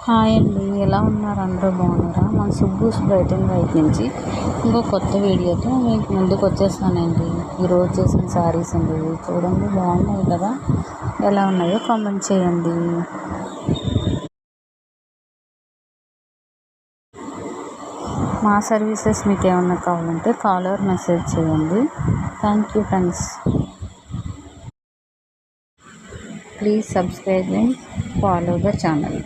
Hi అండి, ఎలా ఉన్నారు? అందరూ బాగున్నారా? మన సుబ్బూస్ బ్రైట్ అండ్ వైట్ నుంచి ఇంకో కొత్త వీడియోతో మీకు ముందుకు వచ్చేస్తానండి. ఈరోజు చేసిన శారీస్ అండి, చూడండి బాగున్నాయి కదా, ఎలా ఉన్నాయో కామెంట్ చేయండి. మా సర్వీసెస్ మీకు ఏమన్నా కావాలంటే కాల్ ఆర్ మెసేజ్ చేయండి. Thank you friends. Please subscribe and follow the channel.